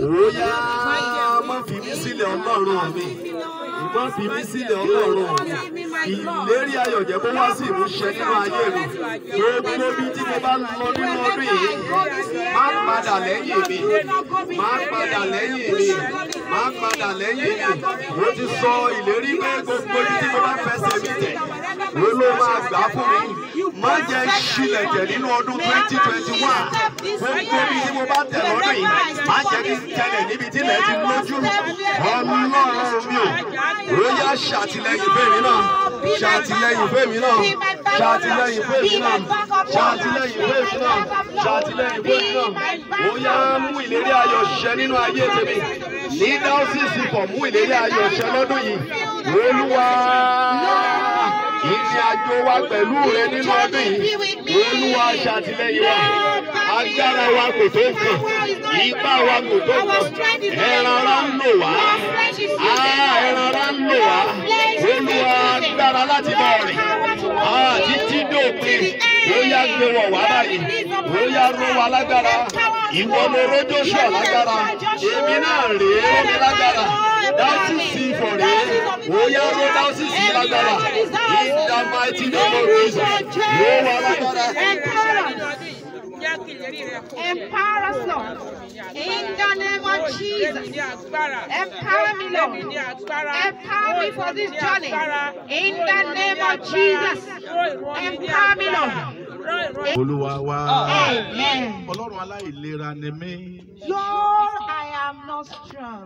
Oya má fi mí sílẹ̀ Ọlọ́run mi. Má fi mí sílẹ̀ Ọlọ́run mi. Ìlérí ayọ̀ jẹ́ kó wá sí ìmúṣẹ nínú ayé mi. Gbogbo bí tí mo bá lọ nínú ọdún yìí, má padà lẹ́yìn mi. Má padà lẹ́yìn mi. Má padà lẹ́yìn mi. Mo ti sọ ìlérí pé gbogbo bí tí mo bá fẹsẹ̀ mi tẹ̀, wo ló máa gbà fún mi. Má jẹ́ ṣílẹ̀ tẹ̀ nínú ọdún 2021. Gbogbo bí tí mo bá tẹ̀ lọ́dún yìí, má jẹ́ kí n tẹ̀lẹ̀ níbi tí ilẹ̀ ti lójú. Ọlọ́run mi ò, ó yá ṣàtìlẹ́yìn fèmí náà. Ṣàtìlẹ́yìn fèmí náà. Ṣàtìlẹ́yìn fèmí náà. Ṣàtìlẹ́yìn fèmí náà. Ṣàtìlẹ́yìn fèmí náà. Ó yá mú ìlérí ayọ̀ ṣẹ nínú ayé tèmi. Ní dáúsìsì pọ̀ mú ìlérí ayọ̀ ṣẹ lọ́dún yìí. Olúwa ìrìn àjò wa pẹ̀lú rẹ nínú ọdún yìí. Olúwa ṣàtìlẹ́yìn wa. Agbára wa kò tó nǹkan. Ipá wa kò tó nǹkan. Ẹran ara ń lò wá. Ẹran ara ń lò wá. Olúwa agbára láti bá rìn. Títí dòpin. Ó yá gbé wọ̀ wá báyìí. Ó yá ró wa lágbára. Ìwọ ló ró Joshua lágbára. Èmi náà rèé ró mi lágbára. Dáúsìsì ìfọ̀ rèé. Ó yá ró dáúsìsì lágbára. In the mighty name of Jesus. Ró wa lágbára. Empower us, Lord. In the name of Jesus. Empower me, Lord. Empower me for this journey. In the name of Jesus. Empower me, Lord. Olúwa wa. Amen. Ọlọ́run aláìlera ni mí. Lord, I am not strong.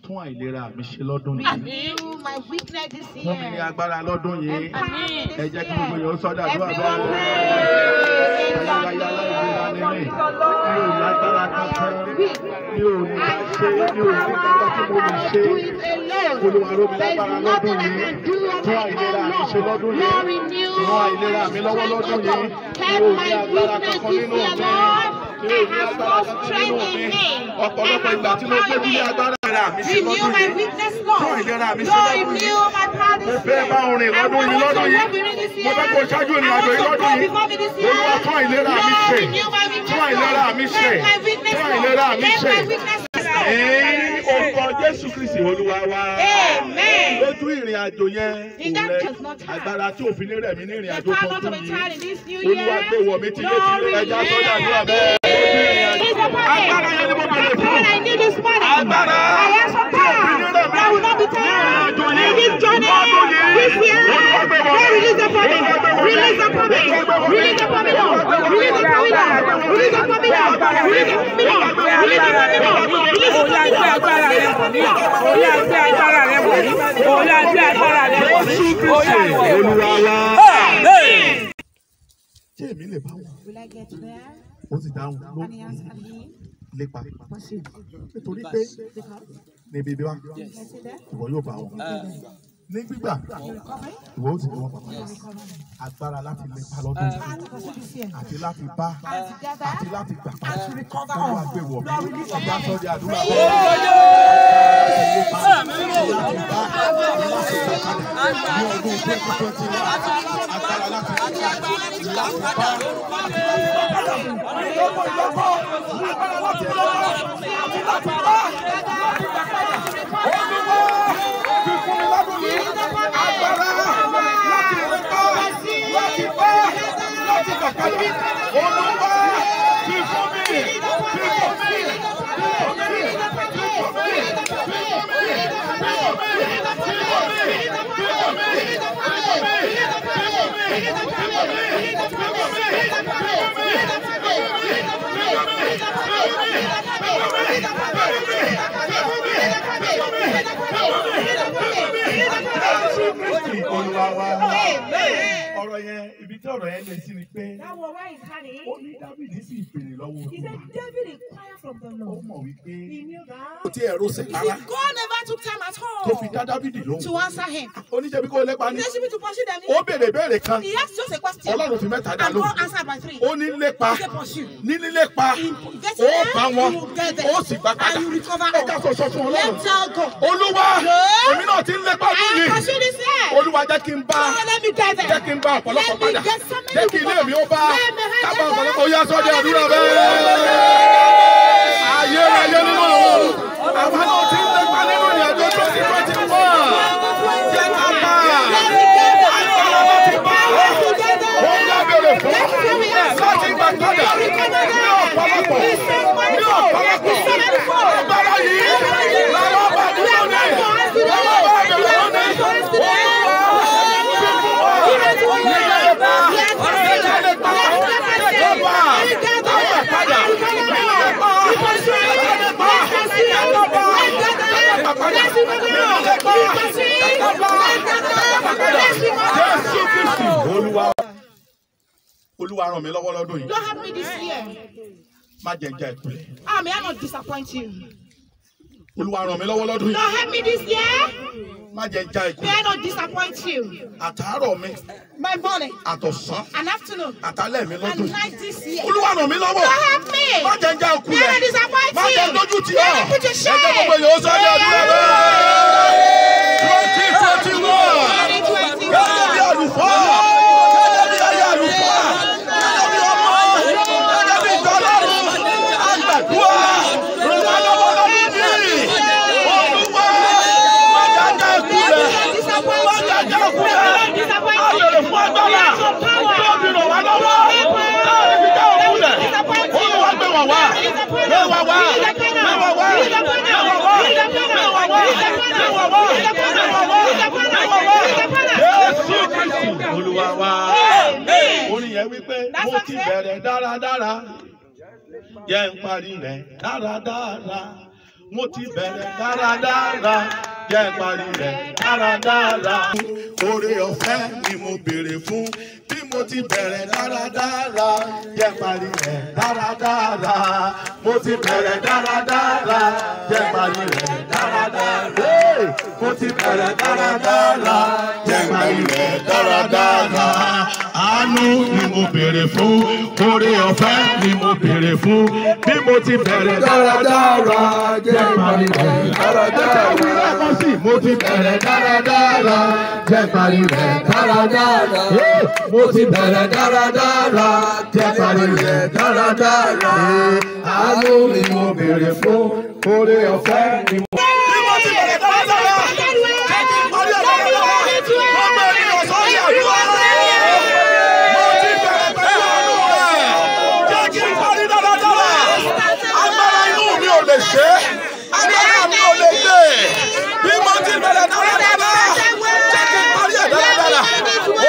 Fún àìlera mi ṣe lọ́dún yìí. Heal my weakness this Fún mi ní year. agbára lọ́dún yìí. Ẹ jẹ́ kí gbogbo yòó sọ́dọ̀ àdúrà Everyone bẹ́ẹ̀. pray. Ayérayé aláìlera ni mí. Mi ò lágbára kankan. Mi ò ní ṣe, mi ò ní kankan tí mo lè ṣe. Olúwa ró mi lágbára lọ́dún yìí. Fún àìlera mi ṣe lọ́dún yìí. Fún àìlera mi lọ́wọ́ lọ́dún yìí. Mi ò ní agbára kankan nínú mi. Mi ò ní agbára kankan nínú mi. Ọ̀pọ̀lọpọ̀ ìgbà tí mo gbé bí agbára mi ṣe Renew lọ́dún my yìí. weakness, Fún Lord. àìlera mi ṣe Lord, lọ́dún yìí. renew my power Mo this fẹ́ year. bá orin lọ́dún yìí lọ́dún yìí. Mo fẹ́ kó ṣáájú ìrìn àjò yìí lọ́dún yìí. Olúwa tún àìlera mi ṣe. Tún àìlera mi ṣe. Tún àìlera mi ṣe. Orúkọ Jésù Kristi Olúwa wa. Amen. Lójú ìrìn àjò yẹn, agbára tí òfin ní rẹ̀ mí ní ìrìn àjò Power not tuntun to be yìí. tired in this new Olúwa year. gbé wọ̀ mí tilétilé ẹja sọ́jà àdúrà bẹ́ẹ̀. Lójú ìrìn àjò. Agbára yẹn ni mo bẹ̀rẹ̀ fún. I need this morning. Agbára. I have some power that will not be tired in this journey. This year, Lord, release upon me. Release upon me. Release upon me, Lord. Release upon me, Lord. Release upon me, Lord. Release upon me, Lord. Release upon me, Lord. Release upon me, Lord. Release upon me, Lord. Olúwa wa. Ṣé èmi lè bá wọn? Will I get there? Ó sì dáhùn ló And he answered me. lépa. Nítorí pé níbi ibi wa, ìwọ yóò bá wọn. Ní gbígbà, ìwọ ó sì ní wọn bàbá. Agbára láti lépa lọ́dún yìí. Àti láti bá. Àti láti gbà pa. Ó wá gbé wọ̀ mí. Ọba sọ di àdúrà bẹ́ẹ̀. Láti bá. Láti gbà padà. Ní ọdún 2021. Agbára láti ọ̀rọ̀ yẹn ibi tí ọ̀rọ̀ yẹn lè sí ni pé ó ní Dáfídì sì béèrè lọ́wọ́ Olúwa. Ó mọ̀ wípé ó ti ẹ̀rọ ṣe rárá. God never took time at Tó all fi dá Dáfídì lóhùn. to answer him. Oníṣẹ́bí kò lépa ní. He said to pursue them. Ó béèrè béèrè kan. He asked just a question. Ọlọ́run fi mẹ́ta dá And lóhùn. God answered by 3. Ó ní lépa. He said pursue. Ní lílépa. Get Ó there, bá wọn. you will get there. Ó sì gbà padà. And you recover Ẹ ká all. sọ fún Ọlọ́run. Let's tell God. Olúwa, èmi náà ti ń lépa I lónìí. am pursuing this year. Olúwa jẹ́ kí n bá. God, let me get there. Jẹ́ kí n bá ọ̀pọ̀lọpọ̀ Let me padà. get something Jẹ́ to kí ilé go mi ó bá. Let me have Kábọ̀ that ọ̀pọ̀lọpọ̀ ó yá sọ́dọ̀ back. àdúrà bẹ́ẹ̀. Ayé ayé nínú àwọn. Olúwa ràn mí lọ́wọ́ lọ́dún yìí. Lord, help me this year. Má jẹ́ jẹ́ ìpìlẹ̀. May I not disappoint you. Olúwa ràn mí lọ́wọ́ lọ́dún yìí. Lord, help me this year. Má jẹ́ jẹ́ ìpìlẹ̀. May I not disappoint you. Àtàárọ̀ mi. My morning. Àtọ̀sán. An afternoon. Àtàlẹ́ mi lọ́dún And night this year. Olúwa ràn mí lọ́wọ́. Lord, help me. Má jẹ́ jẹ́ ìpìlẹ̀. May I not disappoint Má jẹ́ you. dójú tì ọ́. May I not put to shame. Ẹgbẹ́ gbogbo yòó sọ́jà àdúrà rẹ̀. 2021. Gẹ́gẹ́ bí àlùfáà. Gẹ́gẹ́ bí ayé àlùfáà. Gẹ́gẹ́ bí ọmọ. Gẹ́gẹ́ bí ìjọ Ọlọ́run. Àgbàdua. Ràn wá lọ́wọ́ lọ́dún yìí. Olúwa. Má jẹ́ jẹ́ ìpìlẹ̀. Má jẹ́ jẹ́ ìpìlẹ̀. Àbẹ̀rẹ̀ fún agbára. Tóbi ràn wá lọ́wọ́. Táwọn ibi jẹ́ òkúlẹ̀. Olúwa gbé wà wá. Gbé wà wá. Gbé wà wá. Gbé wà wá. Gbé wà wá. Gbé wà wá. Gbé wà wá. Jésù Kristi Olúwa wa. Orin yẹn wípé mo ti bẹ̀rẹ̀ dáradára. Jẹ́ n parí rẹ̀ dáradára. Mo ti bẹ̀rẹ̀ dáradára. Jẹ́ n parí rẹ̀ dáradára. Oore ọ̀fẹ́ ni mo béèrè fún. Bí mo ti bẹ̀rẹ̀ dáradára. Jẹ́ n parí rẹ̀ dáradára. Mo ti bẹ̀rẹ̀ dáradára. Jẹ́ n parí rẹ̀ dáradára. Mo ti bẹ̀rẹ̀ dáradára. Jẹ́ n parí rẹ̀ dáradára. Àánú ni mo béèrè fún. Oore ọ̀fẹ́ ni mo béèrè fún. Bí mo ti bẹ̀rẹ̀ dáradára. Jẹ́ n parí rẹ̀ dáradára. Mo ti bẹ̀rẹ̀ dáradára. Jẹ́ n parí rẹ̀ dáradára. Mo ti bẹ̀rẹ̀ dáradára. Jẹ́ n parí rẹ̀ dáradára. Àánú ni mo béèrè fún. Oore ọ̀fẹ́ ni mo. Bí mo ti bẹ̀rẹ̀ dáradára. Jẹ́ kí n parí rẹ̀ dáradára. Mo bẹ̀rẹ̀ ọ̀sán yàrá. Mo ti bẹ̀rẹ̀ pẹ̀lú àánú rẹ̀. Jẹ́ kí n parí dáradára. Agbára inú mi ò lè ṣe é. Agbára mi ò lè gbé. Bí mo ti bẹ̀rẹ̀ dáradára. Jẹ́ kí n parí ẹ̀ dáradára.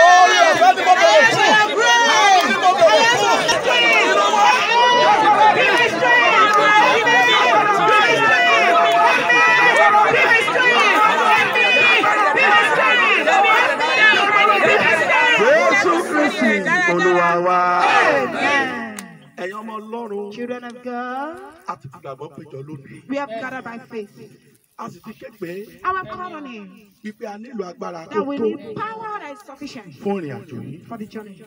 Oore ọ̀fẹ́ ni mo bẹ̀rẹ̀ fún. Àánú ni mo bẹ̀rẹ̀ fún. Jésù Kristi Olúwa wa. Ẹ̀yin ọmọ Ọlọ́run. Children of God, A ti gbàgbọ́ péjọ lónìí. we have gathered by faith. A sì ti ké pé Our colony wípé a nílò agbára tó that we tó need power that is sufficient fún ìrìn àjò yìí. for the journey.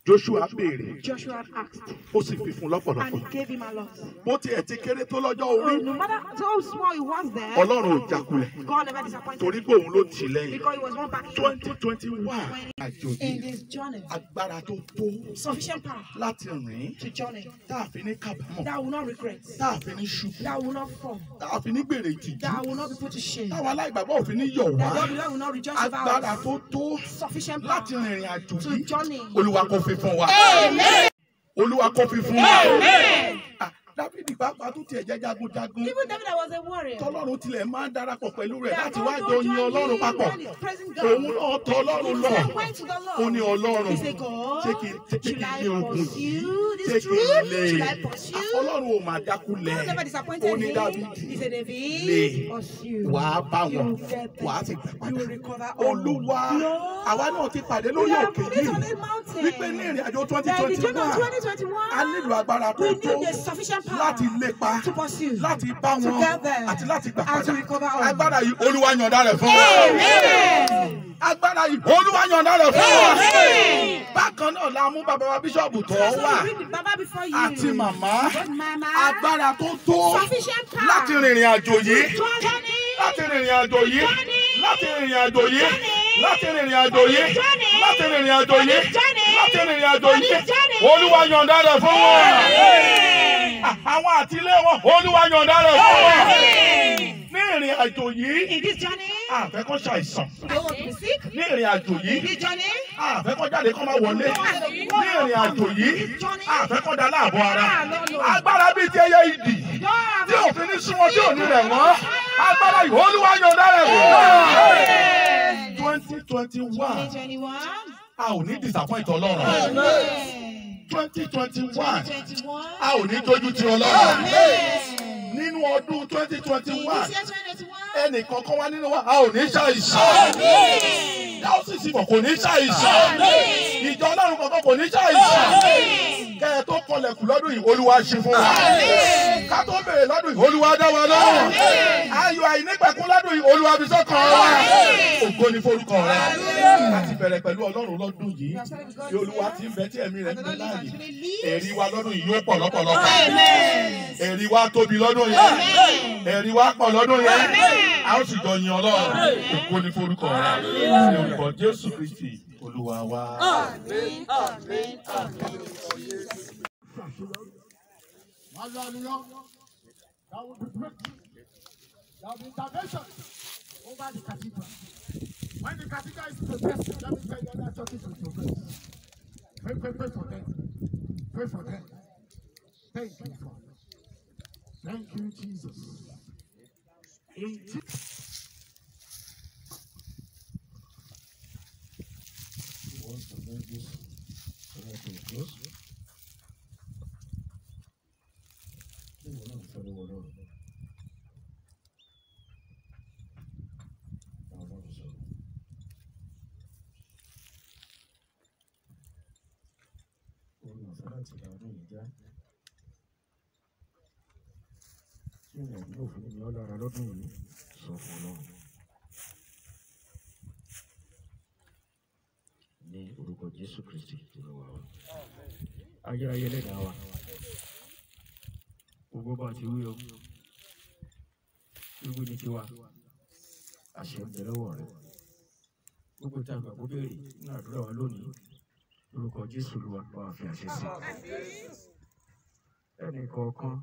Joshua béèrè, Joshua had asked, ó sì fi fún and lọ́pọ̀lọpọ̀. he gave him a lot. Bó tiẹ̀ ti kéré tó lọ́jọ́ Oh, orí, no matter how small he was there, Ọlọ́run ò jákulẹ̀. God never disappointed Torí him pé òun ló tì lẹ́yìn. because he was one back 2021 àjò in yìí this journey. agbára tó tó Sufficient power láti rìn to journey tá a fi ní kábàámọ̀, that will not regret, tá a fi ní ṣubú, that will not fall, tá a fi ní gbèrè ìtìjú, that will not be put to shame, that táwọn aláìgbàgbọ́ ò fi ní yọ̀ wá. God will not rejoice Agbára about. tó tó Sufficient láti power rìnrìn àjò to yìí. journey. Olúwa kó fi fún wa. Amen. Olúwa kó fi fún wa. Amen. Dáfídì pàápàá tó tiẹ̀ jẹ́ jagunjagun. Even David was a warrior. Tọ́lọ́run tilẹ̀ máa ń darapọ̀ pẹ̀lú rẹ̀ That láti God wá will jọ yin join Ọlọ́run him papọ̀. when he's praising God. Òun náà tọ Ọlọ́run lọ. He went to the Lord. Ó ní Ọlọ́run. He said, God, Ṣé kí n should I ní ogun yìí? pursue Ṣé this kí n truth? lè? Should I pursue? Ọlọ́run ò máa dákulẹ̀. God never Ó disappointed ní him. Dáfídì. He said, Lè. David, pursue. Wàá bá You wọn. will get them. Wàá sì gbà You padà. will recover all. Olúwa, Lord, àwa náà ti pàdé we lórí have òkè put it yìí. on a mountain. Wípé ní ìrìn àjò That in the journey of 2021, a 2021, nílò agbára tó we tó need a sufficient power láti lépa, to pursue, láti bá to wọn get there, àti láti gbà and to padà. recover all. Agbára yìí Olúwa yọ̀ǹda rẹ̀ fún wa. Amen. Agbára yìí Olúwa yọ̀ǹda rẹ̀ fún wa. Amen. Bákan náà la mú bàbá wa bíṣọ̀bù tó So wà we read the Baba before you. àti màmá. Mama. Agbára tó tó Sufficient power. láti rìnrìn àjò yìí. Journey. Láti rìnrìn àjò yìí. Láti rìnrìn àjò yìí. Láti rìnrìn àjò yìí. Láti rìnrìn àjò yìí. Láti rìnrìn àjò yìí. Olúwa yọ̀ǹda rẹ̀ fún wa. Àwọn àtìlé wọn Olúwa yọ̀ǹda rẹ̀ fún wa. Ní ìrìn àjò yìí, In this journey, àfẹ́ kó ṣàìsàn. they want to be sick. Ní ìrìn àjò In yìí, this journey, àfẹ́ kó jáde kó máa wọlé. Ní ìrìn àjò yìí, àfẹ́ kó da láàbọ̀ ara. Agbára bíi ti ẹyẹ idì tí òfin ní súnmọ́ tí ò ní rẹ̀ wọ́n. Agbára yìí Olúwa yọ̀ǹda rẹ̀ fún wa. 2021, 2021, a ò ní disappoint Ọlọ́run. 2021, 2021, a ò ní tójú ti Ọlọ́run. Nínú ọdún 2021, this year 2021, ẹnì kankan wá nínú wa, a ò ní ṣàìsàn. dáwọ́sì bọ̀ kò ní ṣàìsàn. Ìjọ Ọlọ́run kankan kò ní ṣàìsàn. Kẹ́ ẹ tó kọlẹ̀kùn lọ́dún yìí, Olúwa ṣe fún wa. Ká tó bèrè lọ́dún yìí, Olúwa dá wa lọ́rùn. Ayọ̀ àìnípẹ̀kún lọ́dún yìí, Olúwa fi sọ́kàn wa. Ògo ni forúkọ rẹ. Láti bẹ̀rẹ̀ pẹ̀lú Ọlọ́run lọ́dún yìí, bí Olúwa ti ń bẹ tí ẹ̀mí rẹ̀ ń bẹ láàyè. Ẹ̀rí wa lọ́dún yìí yóò pọ̀ lọ́pọ̀lọpọ̀. Ẹ̀rí wa tóbi lọ́dún yìí. Ẹ̀rí wa pọ̀ lọ́dún yìí. A ó sì jọ yin Ọlọ́run. Ògo ni forúkọ rẹ. Ní orúkọ Jésù Kristi, Olúwa wa. Àmín, àmín, àmín. Hallelujah. That will be breakthrough. There will be intervention over the cathedral. When the cathedral is progressing, let me tell you that churches will progress. Pray for them. Pray for them. Thank you, Father. Thank you, Jesus. Who wants to make this close? Ní orúkọ Jésù Kristi Olúwa wa. Ayérayé lẹ́dàá wa. Gbogbo bá ti wí o. Gbogbo ní tiwa. Àṣẹ ń bẹ lọ́wọ́ rẹ̀. Gbogbo tí a gbà kó béèrè ní àdúrà wa lónìí. Orúkọ Jésù Olúwa bá wa fi àṣẹ sí. Ẹnì kọ̀ọ̀kan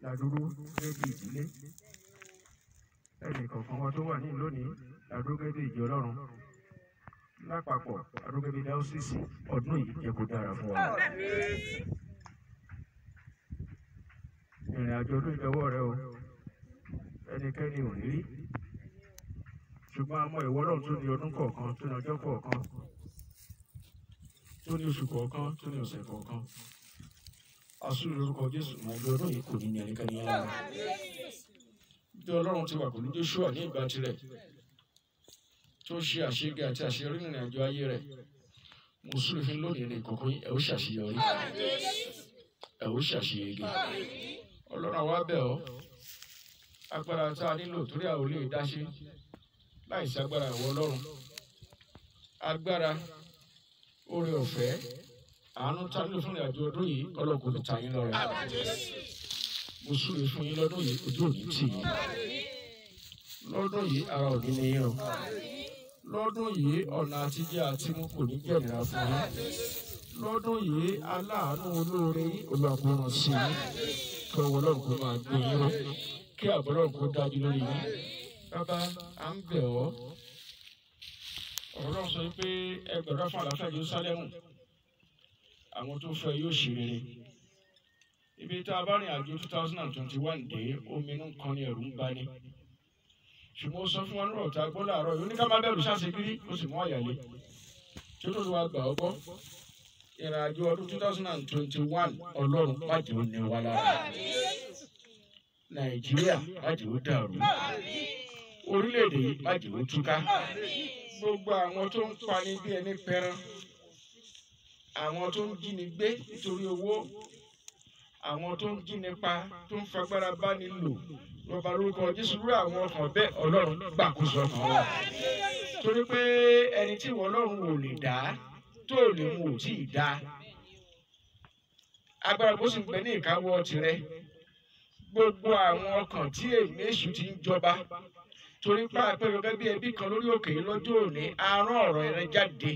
ládúró gẹ́gẹ́ bí ìdílé. Ẹnì kọ̀ọ̀kan wa tó wà ní lónìí ládúró gẹ́gẹ́ bí ìjọ Ọlọ́run. Lápapọ̀ ládúró gẹ́gẹ́ bí dáwọ́sìsì ọdún yìí jẹ́ kó dára fún wa. Ìrìn àjò ọdún ìdánwò rẹ o. Ẹnikẹ́ni ò ní rí. Ṣùgbọ́n a mọ ìwọ Ọlọ́run tó ní ọdún kọ̀ọ̀kan, tó ní ọjọ́ kọ̀ọ̀kan, tó ní oṣù kọ̀ọ̀kan, tó ní ọ̀sẹ̀ kọ̀ọ̀kan. Àsúrò lórúkọ Jésù mọ̀ ọdún ọdún yìí kò ní ní ẹnikẹ́ni yẹn lára. Bí Ọlọ́run ti wà pẹ̀lú Jóṣúà ní ìgbà tirẹ̀ tó ṣe àṣeyege àti àṣeyọrí ìrìn àjò ayé rẹ̀. Mo súre fún lónìí ní ìkọ̀kọ̀ yín, ẹ ó ṣàṣeyọrí. Ẹ ó ṣàṣeyege. Ọlọ́run àwa bẹ̀ ọ́. Agbára tá a nílò torí a ò lè dá ṣe láìsí agbára ìwọ Ọlọ́run. Agbára, oore ọ̀fẹ́, àánú tá a nílò fún ìrìnàjò ọdún yìí, Ọlọ́run kò ní ta yín lọ́rẹ. Mo súre fún yín lọ́dún yìí, ojú òní tì yín. Lọ́dún yìí ara òní ni yín o. Lọ́dún yìí ọ̀nà àtijọ́ àti mú kò ní jẹ́ ìnira fún yín. Lọ́dún yìí aláàánú olóore yín olùwàkúrán sí yín. Kí ọwọ́ Ọlọ́run kó máa gbé yín ró. Kí ààbò Ọlọ́run kó dájú lórí yín. Bàbá, à ń bẹ̀ ọ́. Ọlọ́run sọ pé ẹ gbàdúrà fún àlàáfíà Jerúsálẹ́mù. Àwọn tó fẹ́ yóò ṣe rere. Ibi tá a bá rìn àjò 2021 dé, omi inú kan ní ẹ̀rù ń bá ní. Ṣùgbọ́n ó sọ fún wa ní ọ̀tá gbọ́ láàárọ̀ yìí, ó ní ká má bẹ̀rù ṣàṣekiri, ó sì mú àyàlé. Tí ó tó wá gbà ọ́ gbọ́. Ìrìnàjò ọdún 2021 Ọlọ́run má jẹ́ ó ní wa lára. Nàìjíríà má jẹ́ ó dàrú. Orílẹ̀-èdè yìí má jẹ́ ó túká. Gbogbo àwọn tó ń pani bí ẹni pẹran. Àwọn tó ń jíni gbé nítorí owó. Àwọn tó ń jíni pa, tó ń fagbára bá ní lò. Lọ́ba lórúkọ Jésù rú àwọn ọkàn bẹ́ẹ̀ Ọlọ́run gbàkóso ọkàn wa. Torí pé ẹni tí ìwọ Ọlọ́run ò lè dá tó lè mú ò tí ì dá. Agbára bó sì ń bẹ ní ìkáwọ́ tirẹ̀. Gbogbo àwọn ọkàn tí èmi èṣù ti ń jọba. Torí pé àpẹẹrẹ gẹ́gẹ́ bí ẹbí kan lórí òkè yìí lọ́jọ́ òní, àárọ̀ ọ̀rọ̀ rẹ jáde.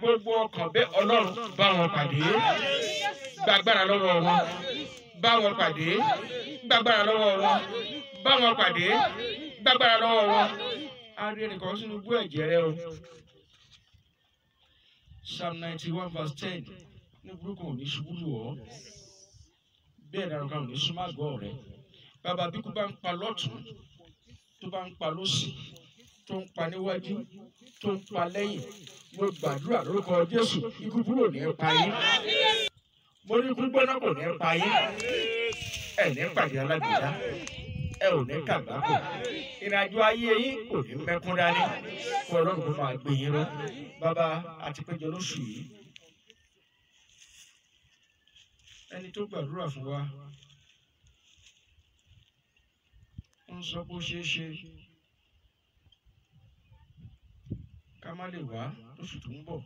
Gbogbo ọkàn bẹ́ẹ̀ Ọlọ́run bá wọn pàdé. Gbàgbára lọ́wọ́ wọn. Bá wọn pàdé. Gbàgbára lọ́wọ́ wọn. Bá wọn pàdé. Gbàgbára lọ́wọ́ wọn. A rí ẹnìkan sínú igbó ẹ̀jẹ̀ rẹ o. Psalm 91 verse 10. Ní burúkú ò ní ṣubú lù ọ́. Bẹ́ẹ̀ ni àrùn kan ò ní súnmọ́ àgọ́ rẹ. Bàbá bí kú bá ń pa lọ́tún, tó bá ń pa lósì, tó ń pa níwájú, tó ń pa lẹ́yìn. Mo gbàdúrà lórúkọ Jésù, ikú búrò ní pa yín. Mo ní ikú gbóná kò ní pa yín. Ẹ ní pàdé alágbèdá. ẹ ò ní kàgbákò ìrìnàjò ayé yín kò ní mẹ́kún dání kó Ọlọ́run kó máa gbé yín ró bàbá àti péjọ lóṣù yìí ẹni tó gbàdúrà fún wa ń sọ pé ó ṣeé ṣe ká má lè wá lóṣù tó ń bọ̀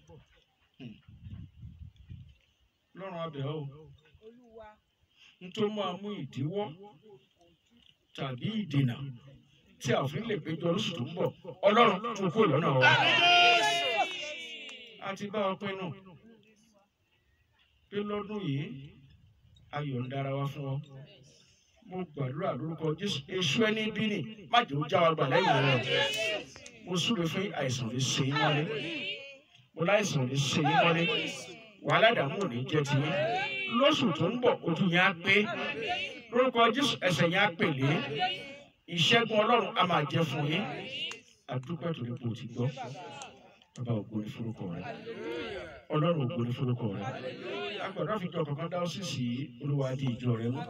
lọ́rùn abẹ́ ọ́ n tó máa mú ìdíwọ́ tàbí ìdènà tí a ò fi lè péjọ lóṣù tó ń bọ̀ Ọlọ́run tún kó lọ́nà wa. a ti bá ọ pinnu pé lọ́dún yìí ayọ̀ ń dára wá fún ọ. mo gbàdúrà lórúkọ Jésù èṣù ẹni bí ni má jẹ́ ó já wa gbà lẹ́yìn rẹ̀. mo súre fún àìsàn lè ṣe yín mọ́lé mo láìsàn lè ṣe yín mọ́lé wàhálà ìdààmú ò ní jẹ́ ti yín lóṣù tó ń bọ̀ ojú yẹn á pé lórúkọ Jésù ẹsẹ̀ yẹn á pèlé ìṣẹ́gun Ọlọ́run á máa jẹ́ fún yín àdúpẹ́ torí pé o ti gbọ́ bàbá ògo ni forúkọ rẹ Ọlọ́run ògo ni forúkọ rẹ agbọ̀dọ̀ àfijọ́ kankan dá sí sí Olúwa di ìjọ rẹ mú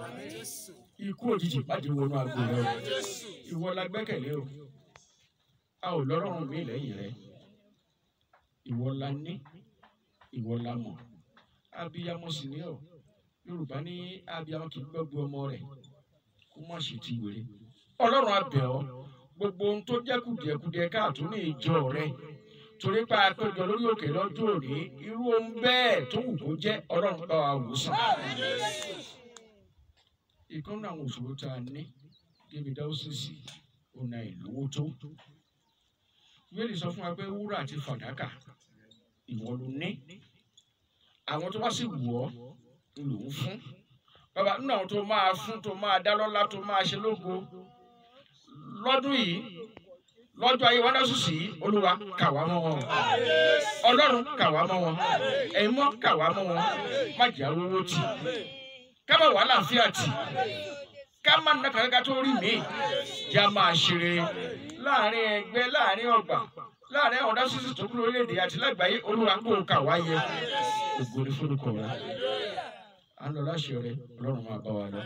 ikú òjijì bàjẹ́ wọnú agbo rẹ o ìwọ la gbẹ́kẹ̀lé o a ò lọ́rùn mi lẹ́yìn rẹ ìwọ la ní ìwọ la mọ̀ abiyamọ sì ní ọ Yorùbá ní abiyamọ kì í gbọ́gbọ́ ọmọ rẹ̀ kó má ṣe ti wèrè Ọlọ́run a bẹ̀ ọ́ gbogbo ohun tó jẹ́ kùdìẹ̀kudiẹ káàtó ní ìjọ rẹ torí pa àpéjọ lórí òkè lọ́jọ́ òní irú ohun bẹ́ẹ̀ tó wù kó jẹ́ Ọlọ́run bá wa wò sàn. ìkan náà àwọn òṣòro tá a ní débi dáwọ́sísì ọ̀nà ìlówó tó wíìlì sọ fún wa pé wúrà àti fàdákà ìwọ ló ní àwọn tó bá sì wù ọ́ lòún fún bàbá nínú àwọn tó máa fún tó máa dá lọ́lá tó máa ṣe lógo lọ́dún yìí lọ́jọ́ ayé wọn lọ́sùn sí Olúwa kà wá mọ́ wọn Ọlọ́run kà wá mọ́ wọn ẹ̀yin mọ́ kà wá mọ́ wọn má jẹ́ owó tì ká má wà láàfíà tì ká má nà kàkà tó rí mi yá máa ṣeré láàrin ẹgbẹ́ láàrin ọgbà láàrin àwọn dásìsì tó kúrò orílẹ̀-èdè àti lágbàáyé Olúwa kó kà wá yẹ ògo ni forúkọ rẹ à ń lọ láṣẹ rẹ Ọlọ́run máa bá wa lọ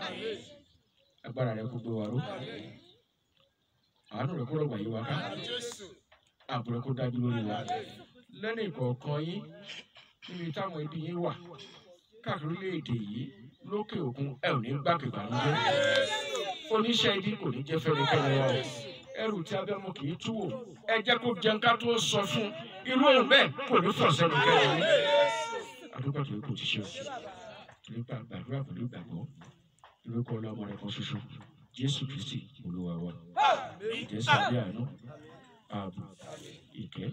agbára rẹ kó gbé wa ró àánú rẹ kó rọgbà yí wa ká ààbò rẹ kó dájú lórí wa lẹ́nu ìkọ̀ọ̀kan yín níbi táwọn ẹbí yín wà káàkiri orílẹ̀-èdè yìí lókè òkun ẹ ò ní gbàgbé ìbànújẹ́ oníṣẹ́ ibi kò ní jẹ́ fẹ́rẹ́kẹ́rẹ́ wa o ẹrù tí abẹ́mu kì í tú wò ẹ jẹ́ kó jẹun ká tó sọ fún irú òun bẹ́ẹ̀ kò ní fọ̀ sẹ́nu kẹ́rin ní. adúgbò tó kò ti ṣe o torí pé àgbàdúrà pẹ̀lú ìgbàgbọ́ lórúkọ ọlọ́mọ rẹ kan ṣoṣo Jésù Kristi Olúwa wa Jésù àbí àánú ààbò ìkẹ́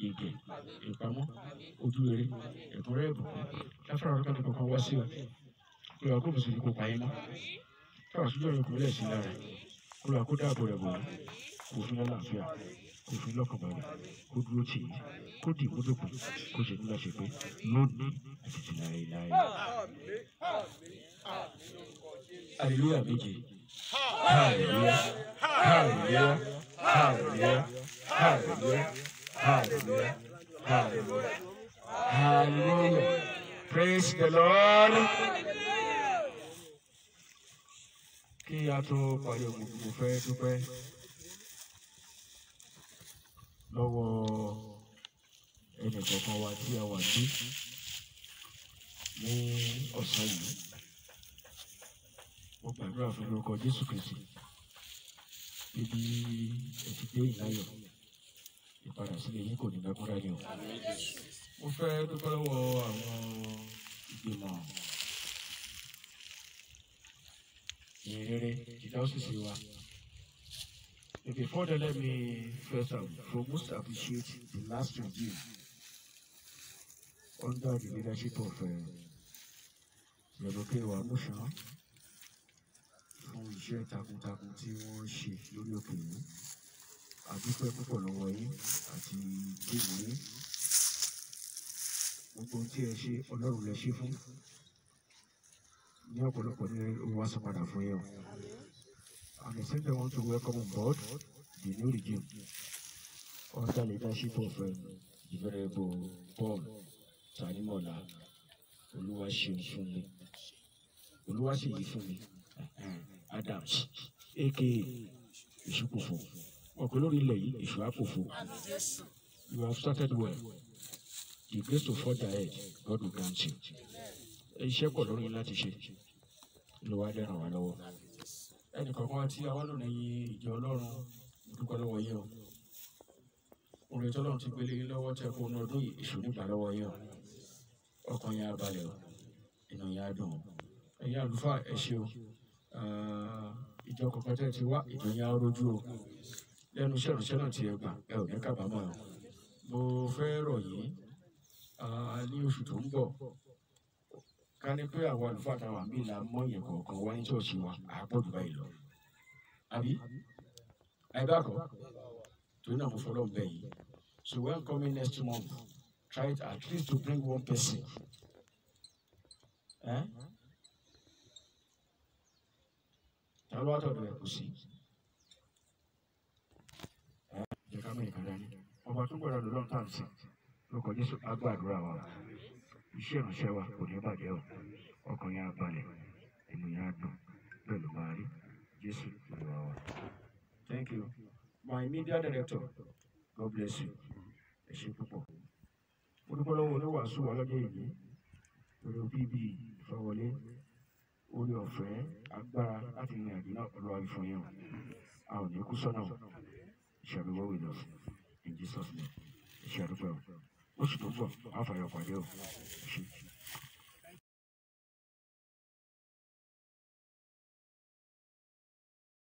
ìgẹ̀ ìpamọ́ ojúrere ẹ̀kúnrẹ́ ìbùkún láfárá ọ̀rọ̀ kan kankan wá sí ọ Olúwa kó bùsùn ní kó pa yín mọ́ káwá sójú ọ̀rọ̀ kò lẹ̀ sí lára Olúwa kó dáàbò rẹ̀ bò wá kó fún lálàáfíà kó fún lọ́kànbalẹ̀ kó dúró tì í kó dì í módòkó kó ṣe nígbà ṣe pé lónìí àti ti láéláé. Hallelujah méje. Hallelujah, hallelujah, hallelujah, hallelujah, hallelujah, hallelujah, hallelujah. Praise the Lord. Kí a tó parí ogun mo fẹ́ dúpẹ́ lọ́wọ́ ẹnìkọ̀ọ̀kan wa tí a wà ní ọ̀sán yìí. Mo gbàdúrà fún lórúkọ Jésù Kristi bíbí ẹtì dé ìláyọ̀ ìpadà sílẹ̀ yín kò ní mẹ́kún dání o. Mo fẹ́ dúpẹ́ lọ́wọ́ àwọn ìgbìmọ̀ ìrere ìdáwọ́sísì wa. Before that, let me first and foremost appreciate the last review under the leadership of Reverend Wamusha fún iṣẹ́ takuntakun tí wọ́n ṣe lórí òkè yìí. A dúpẹ́ púpọ̀ lọ́wọ́ yín àti ìgbìmọ̀ yín. Gbogbo ohun tí ẹ ṣe Ọlọ́run lẹ ṣe fún. Ní ọ̀pọ̀lọpọ̀ ní owó aṣọ padà fún yẹn. And the same time, I want to welcome on board the new regime under the leadership of the Venerable Paul Tanimola. Olúwa ṣeun fún mi. Olúwa ṣèyí fún mi. Adams. aka ìṣùpòfò ọ̀pẹ lórí ilẹ̀ yìí èṣù àpòfò. You have started well. The grace to forge ahead, God will grant you. Iṣẹ́ pọ̀ lórí láti ṣe ló wá dẹ́ràn wá lọ́wọ́. Ẹnì kọ̀ọ̀kan tí a wá lónìí ìjọ Ọlọ́run dúpẹ́ lọ́wọ́ yín o. Orin tí Ọlọ́run ti gbélé yín lọ́wọ́ tẹ́ kó ọdún yìí èṣù nígbà lọ́wọ́ yín o. Ọkàn yẹn á balẹ̀ o, inú yẹn á dùn o. Ẹ̀yin àlùfáà ẹ ṣé o. Ìjọ kọ̀ọ̀kan tẹ́ ti wá ìjọ yẹn á rojú o. Lẹ́nu iṣẹ́ ìrìnsẹ́ náà ti ẹ gbà ẹ ò ní kábàámọ̀ o. Mo fẹ́ rọ̀ yín ní oṣù tó ń bọ̀ ká ní pé àwọn àlùfáà táwọn àmì ìlà mọ́yìn kọ̀ọ̀kan wá ní ṣọ́ọ̀ṣì wa àápọ̀ jù báyìí lọ. Àbí? Àìbákọ̀? Torí náà mo fọlọ́ bẹ̀ yìí. So when coming next month, try it at least to bring one person. Ta ló wá tọ̀dọ̀ ẹ̀ kò sí? Jẹ́ ká mẹ́rin kan dání. Ọba tó gbọ́dọ̀ lọ́dọ̀ tá à ń sìn lórúkọ Jésù á gbàdúrà wa. Iṣẹ́ ìránṣẹ́ wa kò ní bàjẹ́ o. Ọkàn yẹn á balẹ̀, inú yẹn á dùn, bẹ́ẹ̀ ló máa rí. Jésù Olúwa wa. Thank you. My media director, God bless you. Ẹ ṣé púpọ̀. Mo dúpẹ́ lọ́wọ́ oníwàásù wa lọ́jọ́ yìí lórí bíbí ìfọwọ́lé orí ọ̀fẹ́ agbára láti rìn àjò náà Olúwa fún yín o. A ò ní kú sọ́nà o. Shall be well with us in Jesus' name. Oṣù tó ń bọ̀, a fàyọ̀ pàdé o.